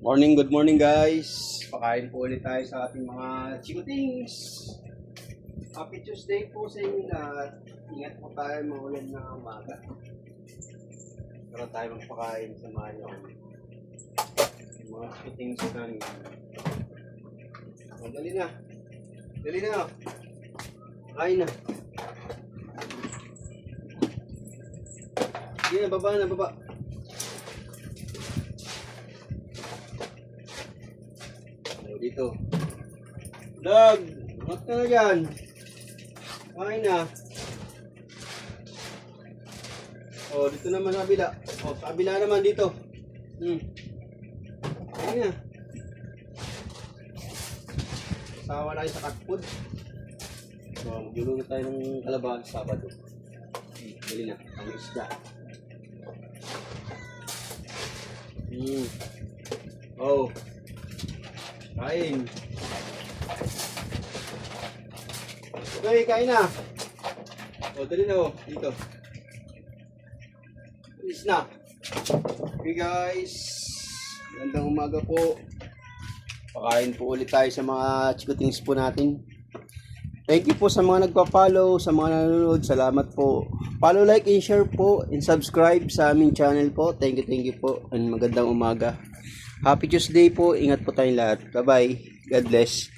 Good morning guys. Pakain po ulit tayo sa ating mga chikutings. Happy Tuesday po sa inyo lahat. Ingat po tayo maulan na umaga. Para tayo magpakain sa mga yung mga chikutings namin. Oh, dali na. Dali na. Kain na. Sige na, baba na, baba. Dito. Lag! Mat ka na dyan. Kain na. O, dito naman sa kabila. O, sa kabila naman dito. Kain na. Sawa na kayo sa cat food. O, magulo na tayo ng kalabahan sa Sabado. Dali na. Ang isda. Oh. Kain. Okay, kain na. O, dali na o. Dito. Alis na. Okay guys. Magandang umaga po. Pakain po ulit tayo sa mga chikutings po natin. Thank you po sa mga nagpa-follow, sa mga nanonood. Salamat po. Follow, like, and share po. And subscribe sa aming channel po. Thank you po. And magandang umaga. Happy Tuesday po. Ingat po tayong lahat. Bye-bye. God bless.